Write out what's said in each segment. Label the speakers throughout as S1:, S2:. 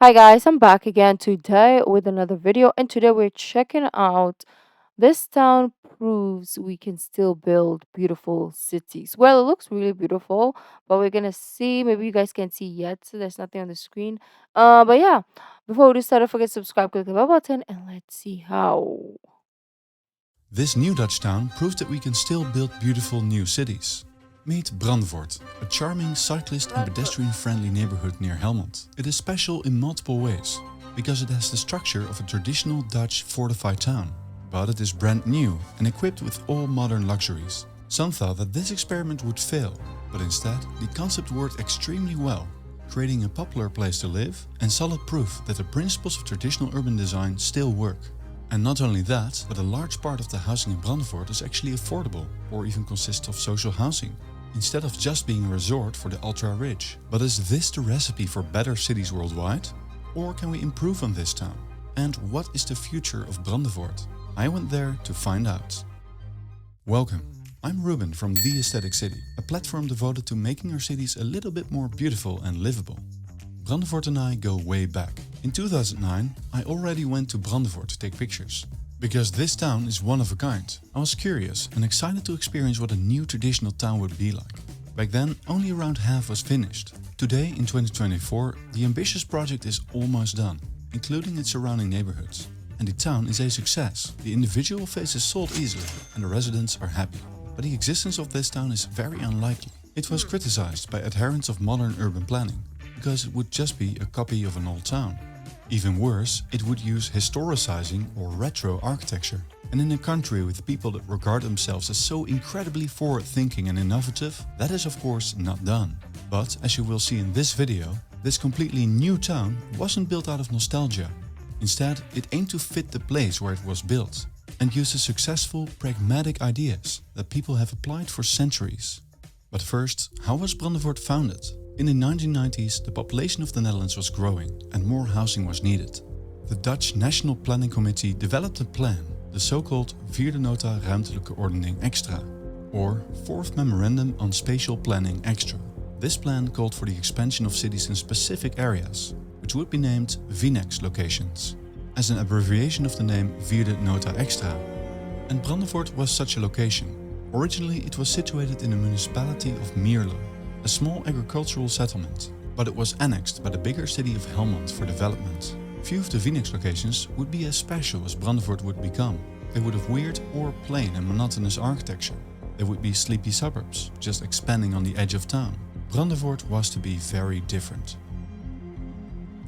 S1: Hi guys, I'm back again today with another video, and today we're checking out this town proves we can still build beautiful cities. Well, it looks really beautiful, but we're gonna see. Maybe you guys can't see yet, so there's nothing on the screen. But yeah, before we do start, don't forget to subscribe, click the bell button, and let's see how.
S2: This new Dutch town proved that we can still build beautiful new cities. Meet Brandevoort, a charming cyclist and pedestrian-friendly neighborhood near Helmond. It is special in multiple ways, because it has the structure of a traditional Dutch fortified town. But it is brand new and equipped with all modern luxuries. Some thought that this experiment would fail, but instead the concept worked extremely well, creating a popular place to live and solid proof that the principles of traditional urban design still work. And not only that, but a large part of the housing in Brandenvoort is actually affordable or even consists of social housing, instead of just being a resort for the ultra-rich. But is this the recipe for better cities worldwide? Or can we improve on this town? And what is the future of Brandenvoort? I went there to find out. Welcome. I'm Ruben from The Aesthetic City, a platform devoted to making our cities a little bit more beautiful and livable. Brandevoort and I go way back. In 2009, I already went to Brandevoort to take pictures. Because this town is one of a kind, I was curious and excited to experience what a new traditional town would be like. Back then, only around half was finished. Today, in 2024, the ambitious project is almost done, including its surrounding neighborhoods. And the town is a success. The individual face is sold easily and the residents are happy. But the existence of this town is very unlikely. It was criticized by adherents of modern urban planning, because it would just be a copy of an old town. Even worse, it would use historicizing or retro architecture. And in a country with people that regard themselves as so incredibly forward-thinking and innovative, that is of course not done. But as you will see in this video, this completely new town wasn't built out of nostalgia. Instead, it aimed to fit the place where it was built and uses successful, pragmatic ideas that people have applied for centuries. But first, how was Brandevoort founded? In the 1990s, the population of the Netherlands was growing and more housing was needed. The Dutch National Planning Committee developed a plan, the so-called Vierde Nota Ruimtelijke Ordening Extra, or Fourth Memorandum on Spatial Planning Extra. This plan called for the expansion of cities in specific areas, which would be named VNEX locations, as an abbreviation of the name Vierde Nota Extra. And Brandevoort was such a location. Originally, it was situated in the municipality of Mierlo, a small agricultural settlement, but it was annexed by the bigger city of Helmond for development. Few of the Phoenix locations would be as special as Brandevoort would become. They would have weird or plain and monotonous architecture. They would be sleepy suburbs, just expanding on the edge of town. Brandevoort was to be very different.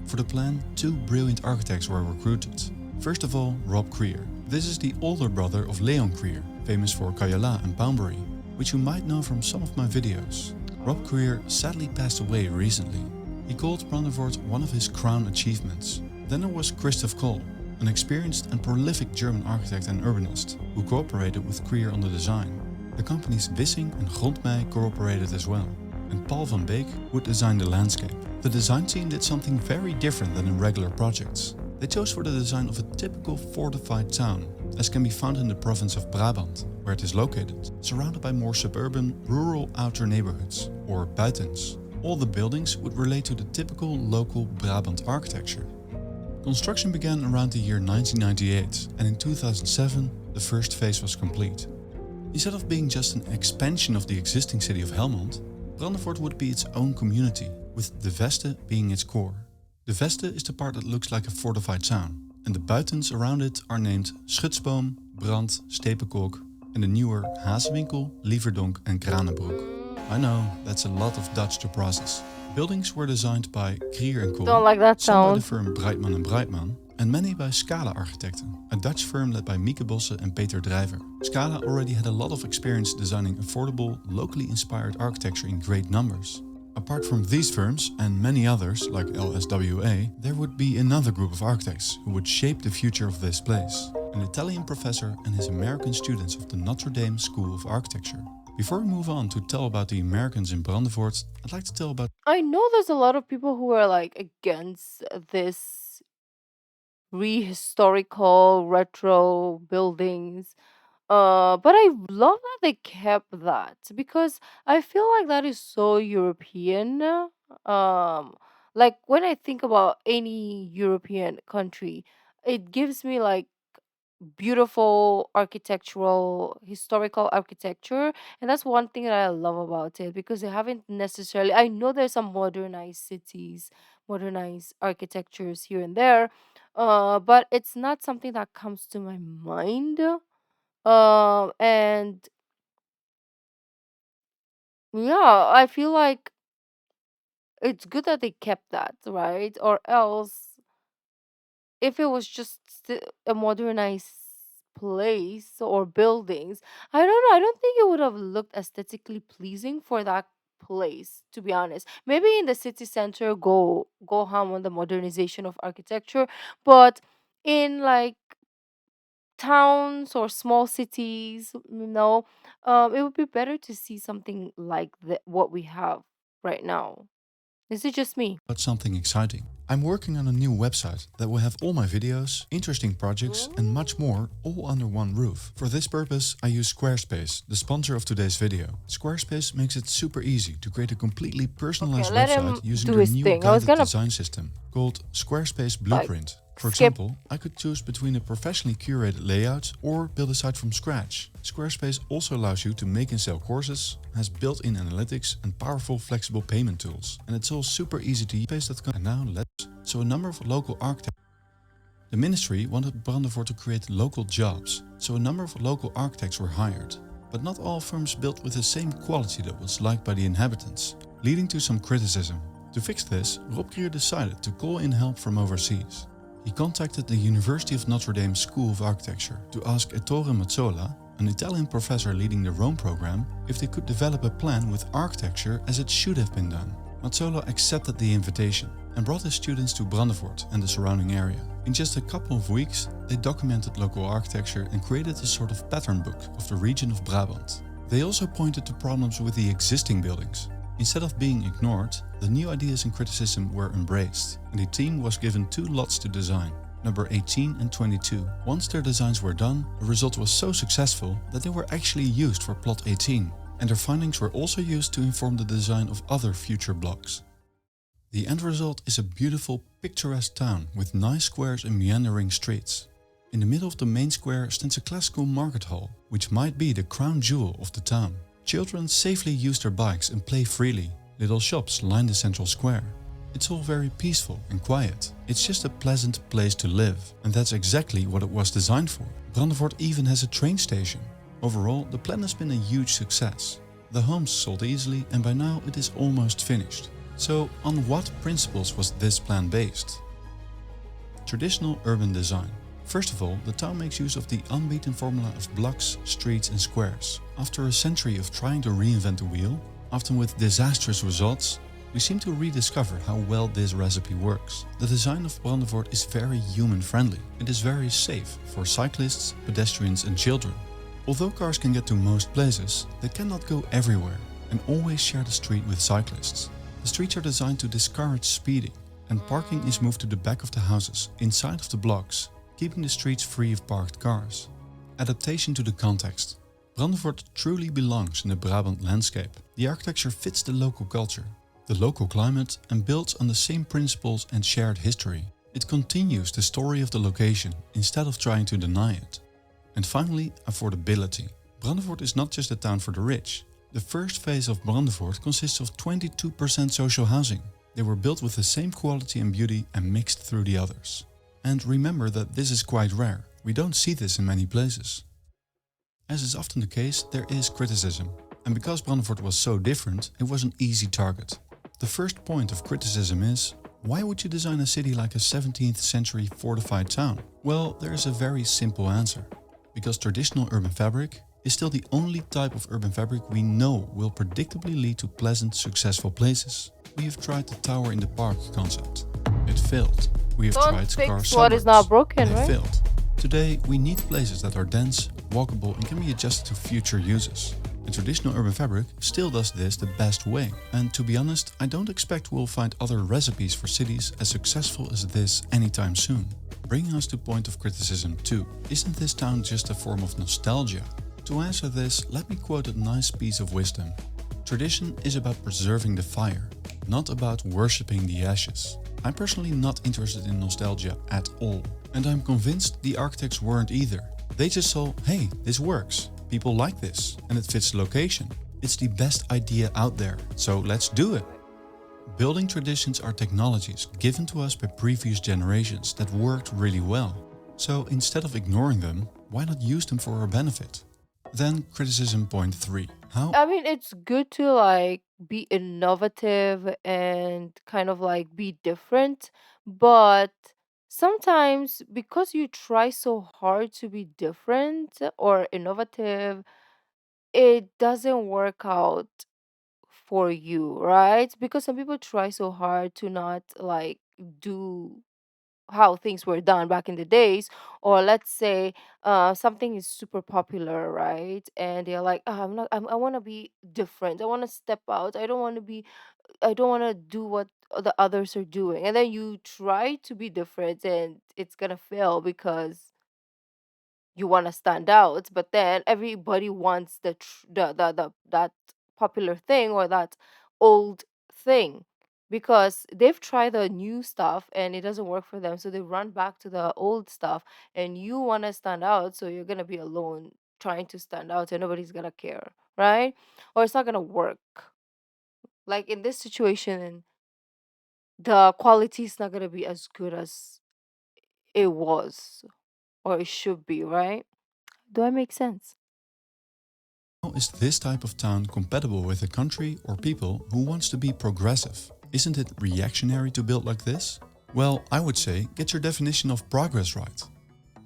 S2: For the plan, two brilliant architects were recruited. First of all, Rob Krier. This is the older brother of Leon Krier, famous for Kayala and Poundbury, which you might know from some of my videos. Rob Krier sadly passed away recently. He called Brandevoort one of his crown achievements. Then there was Christoph Kohl, an experienced and prolific German architect and urbanist, who cooperated with Krier on the design. The companies Wissing and Grondmei cooperated as well, and Paul van Beek would design the landscape. The design team did something very different than in regular projects. They chose for the design of a typical fortified town, as can be found in the province of Brabant, where it is located, surrounded by more suburban, rural outer neighborhoods, or buitens. All the buildings would relate to the typical local Brabant architecture. Construction began around the year 1998, and in 2007 the first phase was complete. Instead of being just an expansion of the existing city of Helmond, Brandevoort would be its own community, with De Veste being its core. De Veste is the part that looks like a fortified town, and the buitens around it are named Schutsboom, Brand, Stepenkolk, and the newer Hazewinkel, Lieverdonk and Kranenbroek. I know, that's a lot of Dutch to process. Buildings were designed by Krier and
S1: Don't
S2: Kohl,
S1: like that
S2: some by the
S1: sound.
S2: firm Breitman and Breitman, and many by Scala Architecten, a Dutch firm led by Mieke Bosse and Peter Drijver. Scala already had a lot of experience designing affordable, locally inspired architecture in great numbers. Apart from these firms and many others like LSWA, there would be another group of architects who would shape the future of this place. An Italian professor and his American students of the Notre Dame School of Architecture. Before we move on to tell about the Americans in Brandevoort, I'd like to tell about.
S1: I know there's a lot of people who are like against this rehistorical retro buildings. But I love that they kept that because I feel like that is so European. Like when I think about any European country, it gives me like beautiful architectural historical architecture, and that's one thing that I love about it, because they haven't necessarily, I know there's some modernized cities, modernized architectures here and there, but it's not something that comes to my mind. And yeah, I feel like it's good that they kept that, right? Or else, if it was just a modernized place or buildings, I don't know. I don't think it would have looked aesthetically pleasing for that place, to be honest. Maybe in the city center, go ham on the modernization of architecture, but in like towns or small cities, it would be better to see something like what we have right now. Is it just me?
S2: About something exciting. I'm working on a new website that will have all my videos, interesting projects, and much more all under one roof. For this purpose, I use Squarespace, the sponsor of today's video. Squarespace makes it super easy to create a completely
S1: Okay,
S2: personalized
S1: let
S2: website
S1: him
S2: using
S1: do
S2: their
S1: his
S2: new
S1: thing. I was
S2: guided
S1: gonna
S2: design system called Squarespace
S1: like
S2: Blueprint. For
S1: skip.
S2: example, I could choose between a professionally curated layout or build a site from scratch. Squarespace also allows you to make and sell courses, has built-in analytics and powerful flexible payment tools. And it's all super easy to use. And now so a number of local architects. The ministry wanted Brandevoort to create local jobs, so a number of local architects were hired. But not all firms built with the same quality that was liked by the inhabitants, leading to some criticism. To fix this, Krier decided to call in help from overseas. He contacted the University of Notre Dame School of Architecture to ask Ettore Mazzola, an Italian professor leading the Rome program, if they could develop a plan with architecture as it should have been done. Mazzola accepted the invitation and brought his students to Brandevoort and the surrounding area. In just a couple of weeks, they documented local architecture and created a sort of pattern book of the region of Brabant. They also pointed to problems with the existing buildings. Instead of being ignored, the new ideas and criticism were embraced, and the team was given 2 lots to design, number 18 and 22. Once their designs were done, the result was so successful that they were actually used for plot 18, and their findings were also used to inform the design of other future blocks. The end result is a beautiful, picturesque town with nice squares and meandering streets. In the middle of the main square stands a classical market hall, which might be the crown jewel of the town. Children safely use their bikes and play freely. Little shops line the central square. It's all very peaceful and quiet. It's just a pleasant place to live, and that's exactly what it was designed for. Brandevoort even has a train station. Overall, the plan has been a huge success. The homes sold easily, and by now it is almost finished. So, on what principles was this plan based? Traditional urban design. First of all, the town makes use of the unbeaten formula of blocks, streets and squares. After a century of trying to reinvent the wheel, often with disastrous results, we seem to rediscover how well this recipe works. The design of Brandevoort is very human-friendly. It is very safe for cyclists, pedestrians and children. Although cars can get to most places, they cannot go everywhere and always share the street with cyclists. The streets are designed to discourage speeding, and parking is moved to the back of the houses, inside of the blocks, keeping the streets free of parked cars. Adaptation to the context. Brandevoort truly belongs in the Brabant landscape. The architecture fits the local culture, the local climate, and builds on the same principles and shared history. It continues the story of the location instead of trying to deny it. And finally, affordability. Brandevoort is not just a town for the rich. The first phase of Brandevoort consists of 22% social housing. They were built with the same quality and beauty and mixed through the others. And remember that this is quite rare. We don't see this in many places. As is often the case, there is criticism. And because Brandevoort was so different, it was an easy target. The first point of criticism is, why would you design a city like a 17th century fortified town? Well, there is a very simple answer. Because traditional urban fabric is still the only type of urban fabric we know will predictably lead to pleasant, successful places. We have tried the tower in the park concept. It failed. We have
S1: Don't
S2: tried scar
S1: fix what is
S2: suburbs.
S1: not broken,
S2: They
S1: right?
S2: failed. Today, we need places that are dense, walkable and can be adjusted to future uses. And traditional urban fabric still does this the best way. And to be honest, I don't expect we'll find other recipes for cities as successful as this anytime soon. Bringing us to point of criticism 2. Isn't this town just a form of nostalgia? To answer this, let me quote a nice piece of wisdom. Tradition is about preserving the fire. not about worshipping the ashes. I'm personally not interested in nostalgia at all, and I'm convinced the architects weren't either. They just saw, hey, this works, people like this, and it fits the location. It's the best idea out there, so let's do it. Building traditions are technologies given to us by previous generations that worked really well. So instead of ignoring them, why not use them for our benefit? Then criticism point 3. How
S1: I mean, it's good to like be innovative and kind of like be different, but sometimes because you try so hard to be different or innovative, it doesn't work out for you, right? Because some people try so hard to not like do how things were done back in the days, or let's say something is super popular, right? And they're like, "Ah, I want to be different, I want to step out, I don't want to do what the others are doing." And then you try to be different and it's gonna fail because you want to stand out, but then everybody wants the that popular thing or that old thing because they've tried the new stuff and it doesn't work for them, so they run back to the old stuff. And you want to stand out, so you're going to be alone trying to stand out and nobody's going to care, right? Or it's not going to work. Like in this situation, the quality is not going to be as good as it was or it should be, right? Do I make sense?
S2: is this type of town compatible with a country or people who wants to be progressive? Isn't it reactionary to build like this? Well, I would say get your definition of progress right.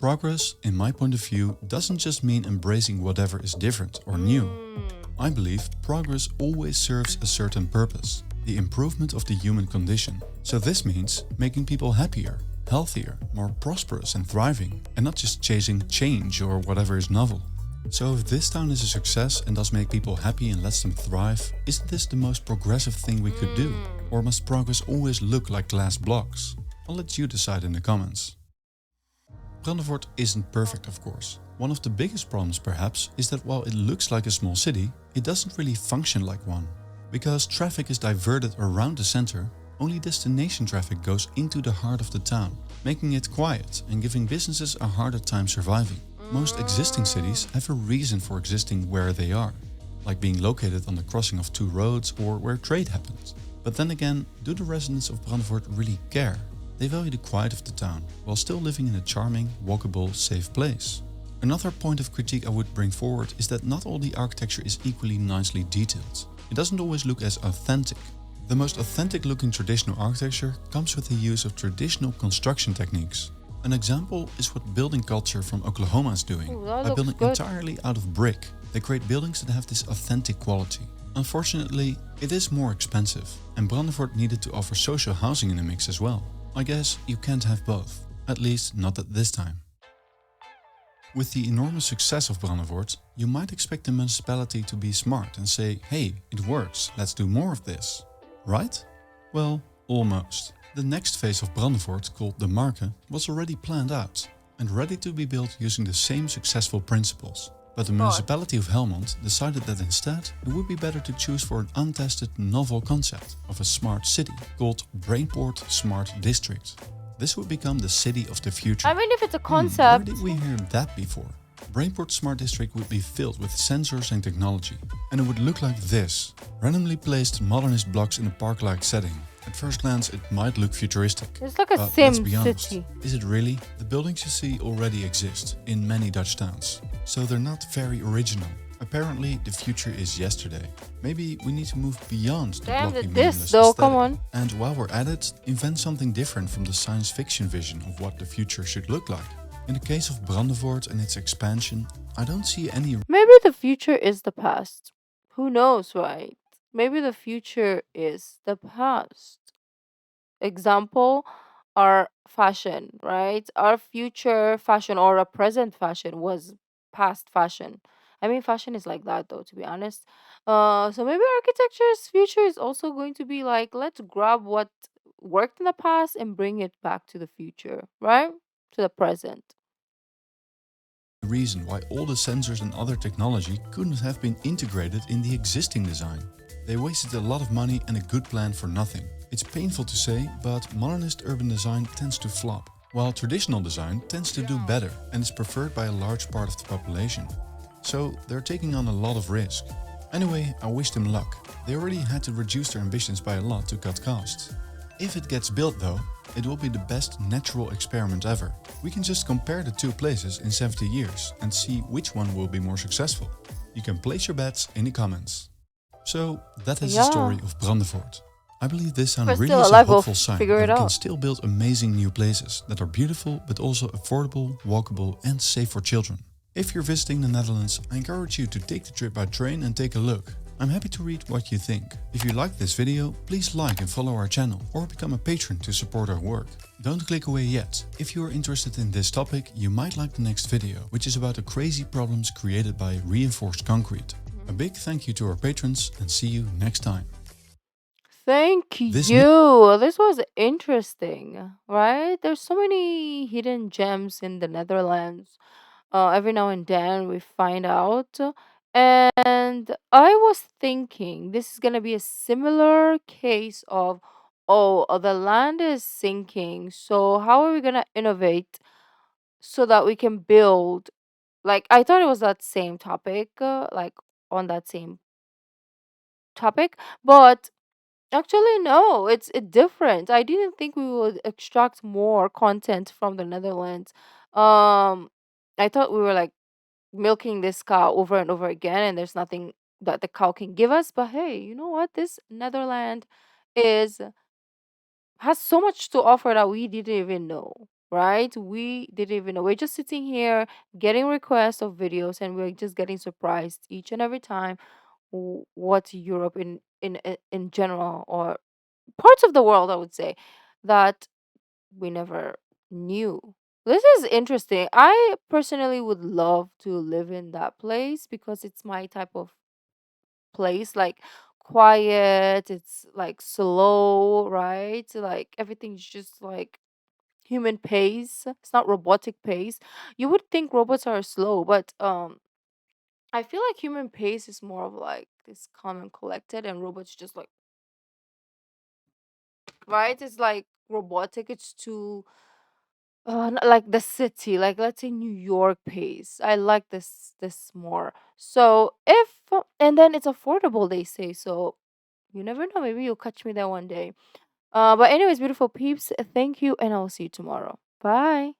S2: Progress, in my point of view, doesn't just mean embracing whatever is different or new.
S1: Mm.
S2: I believe progress always serves a certain purpose, the improvement of the human condition. So this means making people happier, healthier, more prosperous and thriving, and not just chasing change or whatever is novel. So if this town is a success and does make people happy and lets them thrive, isn't this the most progressive thing we could do? Or must progress always look like glass blocks? I'll let you decide in the comments. Brandevoort isn't perfect, of course. One of the biggest problems, perhaps, is that while it looks like a small city, it doesn't really function like one. Because traffic is diverted around the center, only destination traffic goes into the heart of the town, making it quiet and giving businesses a harder time surviving. Most existing cities have a reason for existing where they are, like being located on the crossing of two roads or where trade happens. But then again, do the residents of Brandevoort really care? They value the quiet of the town, while still living in a charming, walkable, safe place. Another point of critique I would bring forward is that not all the architecture is equally nicely detailed. It doesn't always look as authentic. The most authentic looking traditional architecture comes with the use of traditional construction techniques. An example is what building culture from Oklahoma is doing.
S1: Ooh, that
S2: By
S1: looks
S2: building
S1: good.
S2: entirely out of brick, they create buildings that have this authentic quality. Unfortunately, it is more expensive, and Brandevoort needed to offer social housing in the mix as well. I guess you can't have both, at least not at this time. With the enormous success of Brandevoort, you might expect the municipality to be smart and say, hey, it works, let's do more of this. Right? Well, almost. The next phase of Brandevoort, called the Marke, was already planned out and ready to be built using the same successful principles. But the municipality of Helmond decided that instead it would be better to choose for an untested novel concept of a smart city called Brainport Smart District. This would become the city of the future.
S1: I mean, if it's a
S2: Where
S1: concept,
S2: did we hear that before? Brainport Smart District would be filled with sensors and technology, and it would look like this. Randomly placed modernist blocks in a park-like setting. At first glance, it might look futuristic.
S1: it's like a
S2: But
S1: sim
S2: let's be honest,
S1: city.
S2: is it really? The buildings you see already exist in many Dutch towns, so they're not very original. Apparently, the future is yesterday. Maybe we need to move beyond the
S1: Damn,
S2: blocky
S1: this
S2: minimalist
S1: though,
S2: aesthetic.
S1: come on.
S2: And while we're at it, invent something different from the science fiction vision of what the future should look like. In the case of Brandevoort and its expansion, I don't see any
S1: Maybe the future is the past. Who knows, right? Maybe the future is the past. Example, our fashion, right? Our future fashion or a present fashion was past fashion. I mean, fashion is like that though, to be honest. So maybe architecture's future is also going to be like, let's grab what worked in the past and bring it back to the future, right? To the present.
S2: reason why all the sensors and other technology couldn't have been integrated in the existing design. They wasted a lot of money and a good plan for nothing. It's painful to say, but modernist urban design tends to flop, while traditional design tends to do better and is preferred by a large part of the population. So they're taking on a lot of risk. Anyway, I wish them luck. They already had to reduce their ambitions by a lot to cut costs. If it gets built though, it will be the best natural experiment ever. We can just compare the two places in 70 years and see which one will be more successful. You can place your bets in the comments. So that is the story
S1: Yeah.
S2: of Brandevoort. I believe this
S1: If
S2: sound
S1: we're
S2: really
S1: still
S2: is a
S1: alive, we'll
S2: hopeful sign
S1: figure
S2: that
S1: it
S2: we can
S1: out.
S2: still build amazing new places that are beautiful but also affordable, walkable and safe for children. If you're visiting the Netherlands, I encourage you to take the trip by train and take a look. I'm happy to read what you think. If you liked this video, please like and follow our channel or become a patron to support our work. Don't click away yet. If you are interested in this topic, you might like the next video, which is about the crazy problems created by reinforced concrete. A big thank you to our patrons and see you next time.
S1: Thank
S2: This new
S1: you. This was interesting, right? There's so many hidden gems in the Netherlands. Every now and then we find out. And I was thinking this is gonna be a similar case of, oh, the land is sinking. So how are we gonna innovate so that we can build? Like I thought it was that same topic, like on that same topic, but actually, no, it's different. I didn't think we would extract more content from the Netherlands. Um, I thought we were like milking this cow over and over again, and there's nothing that the cow can give us. But hey, you know what? This Netherland is has so much to offer that we didn't even know. Right? We didn't even know. We're just sitting here getting requests of videos, and we're just getting surprised each and every time what Europe in general or parts of the world, I would say, that we never knew. This is interesting. I personally would love to live in that place because it's my type of place, like quiet, it's like slow, right? Like everything's just like human pace. It's not robotic pace. You would think robots are slow, but I feel like human pace is more of like this calm and collected, and robots just like, right? It's like robotic. It's too like the city, like let's say New York pace. I like this more. So if and then it's affordable, they say. So you never know. Maybe you'll catch me there one day. But anyways, beautiful peeps, thank you, and I'll see you tomorrow. Bye.